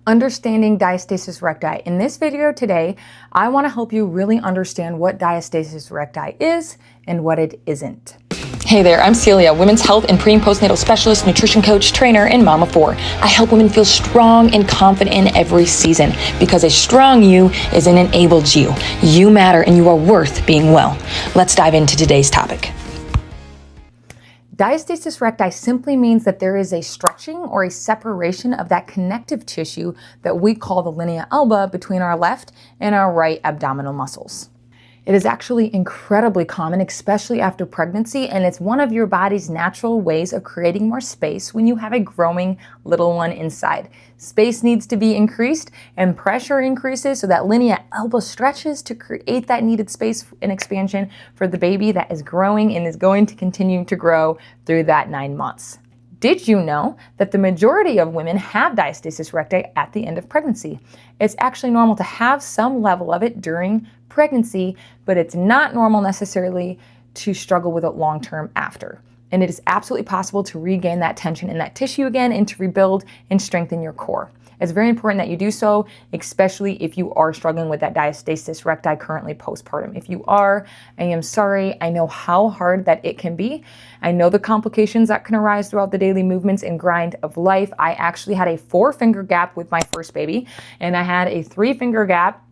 Understanding diastasis recti. In this video today, I want to help you really understand what diastasis recti is and what it isn't. Hey there, I'm Celia, women's health and pre- and postnatal specialist, nutrition coach, trainer, and mom of 4. I help women feel strong and confident in every season because a strong you is an enabled you. You matter and you are worth being well. Let's dive into today's topic. Diastasis recti simply means that there is a stretching or a separation of that connective tissue that we call the linea alba between our left and our right abdominal muscles. It is actually incredibly common, especially after pregnancy, and it's one of your body's natural ways of creating more space when you have a growing little one inside. Space needs to be increased and pressure increases so that linea alba stretches to create that needed space and expansion for the baby that is growing and is going to continue to grow through that 9 months. Did you know that the majority of women have diastasis recti at the end of pregnancy? It's actually normal to have some level of it during pregnancy, but it's not normal necessarily to struggle with it long-term after. And it is absolutely possible to regain that tension in that tissue again and to rebuild and strengthen your core. It's very important that you do so, especially if you are struggling with that diastasis recti currently postpartum. If you are, I am sorry. I know how hard that it can be. I know the complications that can arise throughout the daily movements and grind of life. I actually had a 4-finger gap with my first baby, and I had a 3-finger gap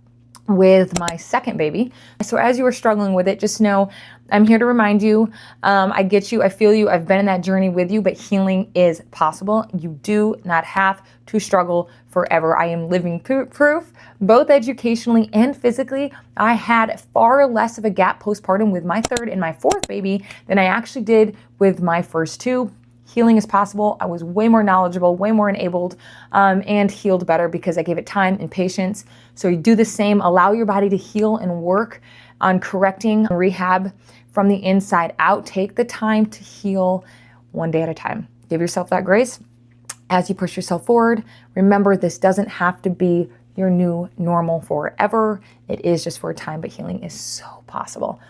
with my second baby. So as you are struggling with it, just know I'm here to remind you. I get you, I feel you, I've been in that journey with you, but healing is possible. You do not have to struggle forever. I am living proof, both educationally and physically. I had far less of a gap postpartum with my third and my fourth baby than I actually did with my first 2. Healing is possible. I was way more knowledgeable, way more enabled, and healed better because I gave it time and patience. So you do the same. Allow your body to heal and work on correcting rehab from the inside out. Take the time to heal one day at a time. Give yourself that grace as you push yourself forward. Remember, this doesn't have to be your new normal forever. It is just for a time, but healing is so possible.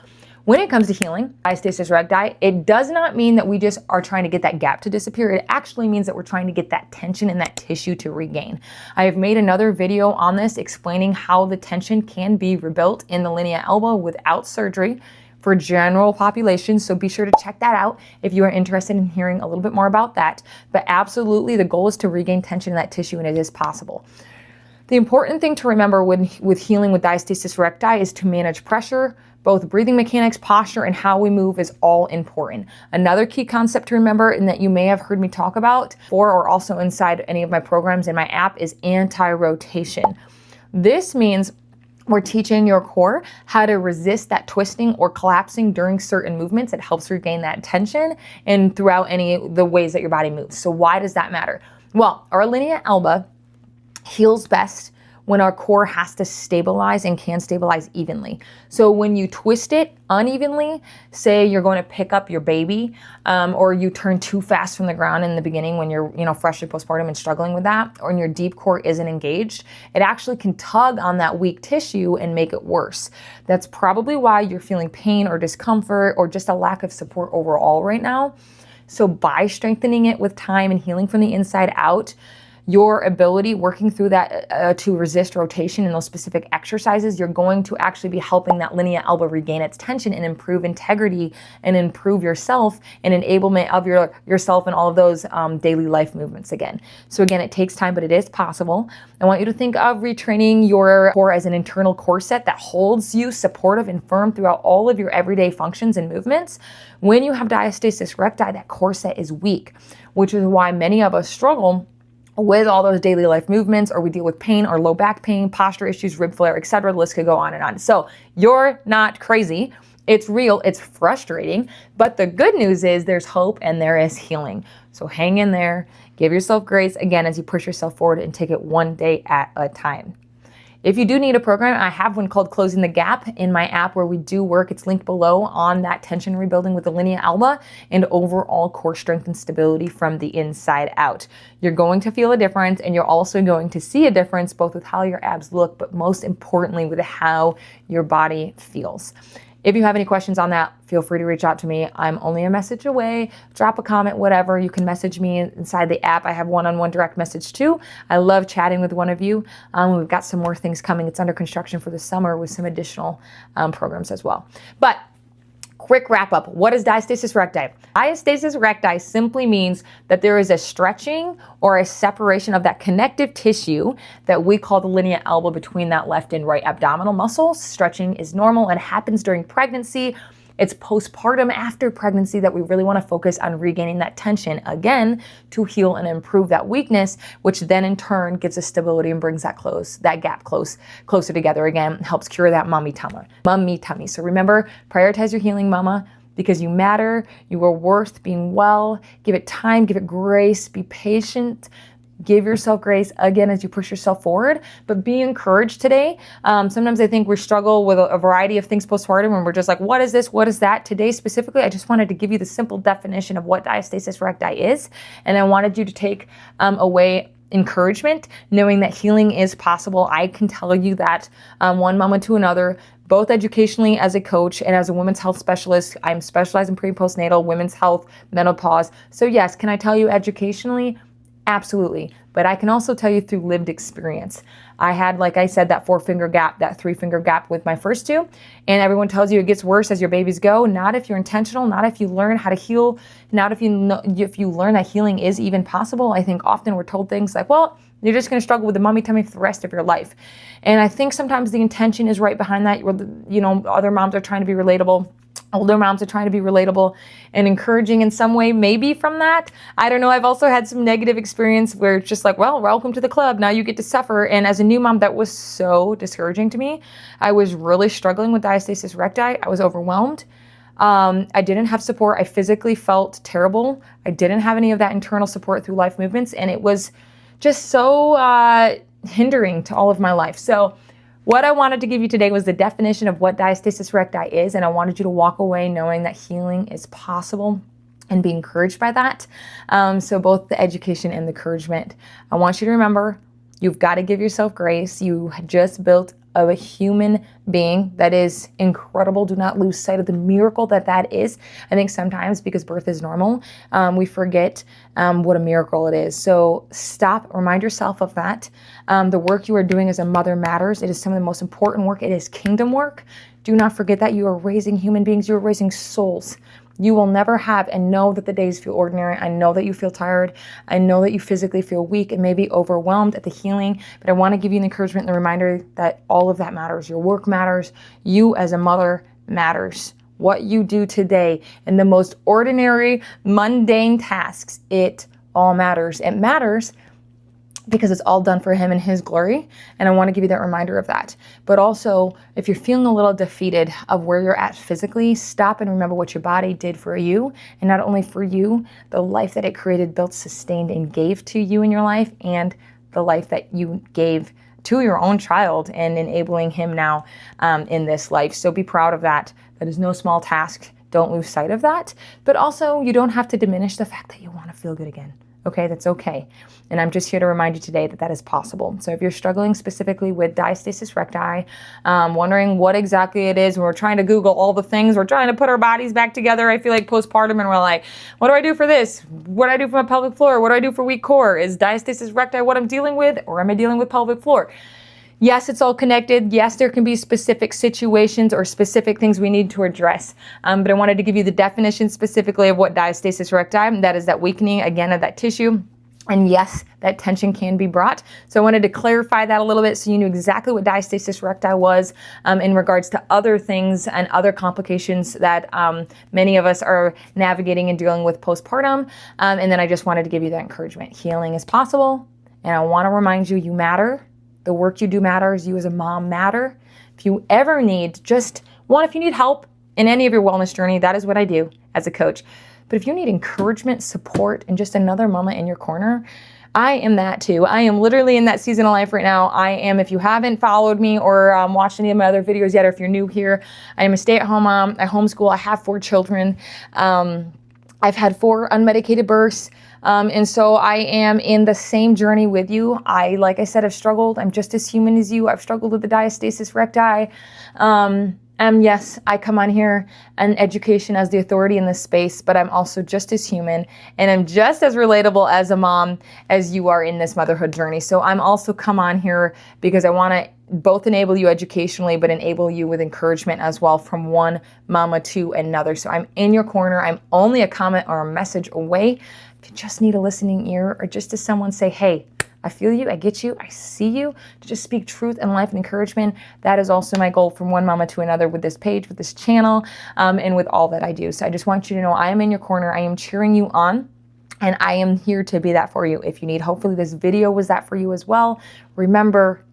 When it comes to healing diastasis recti, it does not mean that we just are trying to get that gap to disappear. It actually means that we're trying to get that tension in that tissue to regain. I have made another video on this explaining how the tension can be rebuilt in the linea alba without surgery for general population. So be sure to check that out if you are interested in hearing a little bit more about that. But absolutely, the goal is to regain tension in that tissue, and it is possible. The important thing to remember with healing with diastasis recti is to manage pressure. Both breathing mechanics, posture, and how we move is all important. Another key concept to remember, and that you may have heard me talk about or also inside any of my programs in my app, is anti-rotation. This means we're teaching your core how to resist that twisting or collapsing during certain movements. It helps regain that tension and throughout any of the ways that your body moves. So why does that matter? Well, our linea alba heals best when our core has to stabilize and can stabilize evenly. So when you twist it unevenly, say you're going to pick up your baby, or you turn too fast from the ground in the beginning when you're freshly postpartum and struggling with that, or when your deep core isn't engaged, it actually can tug on that weak tissue and make it worse. That's probably why you're feeling pain or discomfort or just a lack of support overall right now. So by strengthening it with time and healing from the inside out, your ability working through that to resist rotation in those specific exercises, you're going to actually be helping that linea alba regain its tension and improve integrity and improve yourself and enablement of yourself and all of those daily life movements again. So again, it takes time, but it is possible. I want you to think of retraining your core as an internal corset that holds you supportive and firm throughout all of your everyday functions and movements. When you have diastasis recti, that corset is weak, which is why many of us struggle with all those daily life movements, or we deal with pain or low back pain, posture issues, rib flare, etc. The list could go on and on. So you're not crazy. It's real. It's frustrating. But the good news is there's hope and there is healing. So hang in there. Give yourself grace again as you push yourself forward and take it one day at a time. If you do need a program, I have one called Closing the Gap in my app where we do work. It's linked below on that tension rebuilding with the linea alba and overall core strength and stability from the inside out. You're going to feel a difference, and you're also going to see a difference both with how your abs look, but most importantly with how your body feels. If you have any questions on that, feel free to reach out to me. I'm only a message away. Drop a comment, whatever. You can message me inside the app. I have one-on-one direct message too. I love chatting with one of you. We've got some more things coming. It's under construction for the summer with some additional programs as well. But quick wrap up. What is diastasis recti? Diastasis recti simply means that there is a stretching or a separation of that connective tissue that we call the linea alba between that left and right abdominal muscles. Stretching is normal and happens during pregnancy. It's postpartum after pregnancy that we really want to focus on regaining that tension again to heal and improve that weakness, which then in turn gives us stability and brings that gap closer together again, helps cure that mummy tummy. So remember, prioritize your healing, mama, because you matter, you are worth being well. Give it time, give it grace, be patient. Give yourself grace again as you push yourself forward, but be encouraged today. Sometimes I think we struggle with a variety of things postpartum and we're just like, what is this? What is that? Today specifically, I just wanted to give you the simple definition of what diastasis recti is. And I wanted you to take away encouragement, knowing that healing is possible. I can tell you that one moment to another, both educationally as a coach and as a women's health specialist. I'm specialized in pre and postnatal, women's health, menopause. So yes, can I tell you educationally? Absolutely. But I can also tell you through lived experience. I had, like I said, that 4-finger gap, that 3-finger gap with my first two. And everyone tells you it gets worse as your babies go. Not if you're intentional, not if you learn how to heal, not if you learn that healing is even possible. I think often we're told things like, well, you're just going to struggle with the mummy tummy for the rest of your life. And I think sometimes the intention is right behind that. Other moms are trying to be relatable. Older moms are trying to be relatable and encouraging in some way, maybe from that. I don't know. I've also had some negative experience where it's just like, well, welcome to the club. Now you get to suffer. And as a new mom, that was so discouraging to me. I was really struggling with diastasis recti. I was overwhelmed. I didn't have support. I physically felt terrible. I didn't have any of that internal support through life movements. And it was just so hindering to all of my life. So what I wanted to give you today was the definition of what diastasis recti is, and I wanted you to walk away knowing that healing is possible and be encouraged by that. So both the education and the encouragement. I want you to remember, you've got to give yourself grace. You just built of a human being that is incredible. Do not lose sight of the miracle that is. I think sometimes because birth is normal, we forget what a miracle it is. So stop, remind yourself of that. The work you are doing as a mother matters. It is some of the most important work. It is kingdom work. Do not forget that you are raising human beings. You are raising souls. You will never have, and know that the days feel ordinary. I know that you feel tired. I know that you physically feel weak and maybe overwhelmed at the healing, but I want to give you an encouragement and the reminder that all of that matters. Your work matters. You as a mother matters. What you do today in the most ordinary, mundane tasks, it all matters. It matters because it's all done for him and his glory. And I want to give you that reminder of that. But also, if you're feeling a little defeated of where you're at physically, stop and remember what your body did for you. And not only for you, the life that it created, built, sustained, and gave to you in your life, and the life that you gave to your own child and enabling him now in this life. So be proud of that. That is no small task. Don't lose sight of that. But also, you don't have to diminish the fact that you want to feel good again. Okay, that's okay. And I'm just here to remind you today that that is possible. So if you're struggling specifically with diastasis recti, wondering what exactly it is, and we're trying to Google all the things, we're trying to put our bodies back together. I feel like postpartum and we're like, what do I do for this? What do I do for my pelvic floor? What do I do for weak core? Is diastasis recti what I'm dealing with, or am I dealing with pelvic floor? Yes, it's all connected. Yes, there can be specific situations or specific things we need to address. But I wanted to give you the definition specifically of what diastasis recti, that is that weakening, again, of that tissue. And yes, that tension can be brought. So I wanted to clarify that a little bit so you knew exactly what diastasis recti was in regards to other things and other complications that many of us are navigating and dealing with postpartum. And then I just wanted to give you that encouragement. Healing is possible. And I want to remind you, you matter. The work you do matters. You as a mom matter. If you ever need if you need help in any of your wellness journey, that is what I do as a coach. But if you need encouragement, support, and just another mama in your corner, I am that too. I am literally in that season of life right now. I am, if you haven't followed me or watched any of my other videos yet, or if you're new here, I am a stay-at-home mom. I homeschool. I have 4 children. I've had 4 unmedicated births. And so I am in the same journey with you. Like I said, I've struggled. I'm just as human as you. I've struggled with the diastasis recti. Yes, I come on here and education as the authority in this space, but I'm also just as human and I'm just as relatable as a mom as you are in this motherhood journey. So I'm also come on here because I want to both enable you educationally, but enable you with encouragement as well from one mama to another. So I'm in your corner. I'm only a comment or a message away. If you just need a listening ear or just to someone say, hey, I feel you, I get you, I see you, to just speak truth and life and encouragement. That is also my goal from one mama to another with this page, with this channel, and with all that I do. So I just want you to know I am in your corner. I am cheering you on. And I am here to be that for you if you need. Hopefully this video was that for you as well. Remember,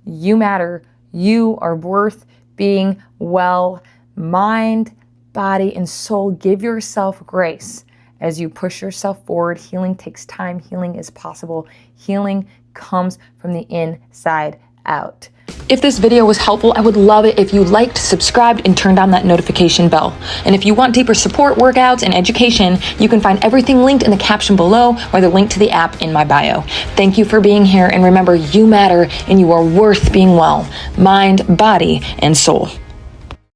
you matter. You are worth being well. Mind, body, and soul. Give yourself grace as you push yourself forward. Healing takes time. Healing is possible. Healing comes from the inside out. If this video was helpful, I would love it if you liked, subscribed, and turned on that notification bell. And if you want deeper support, workouts, and education, you can find everything linked in the caption below or the link to the app in my bio. Thank you for being here, and remember, you matter and you are worth being well, mind, body, and soul.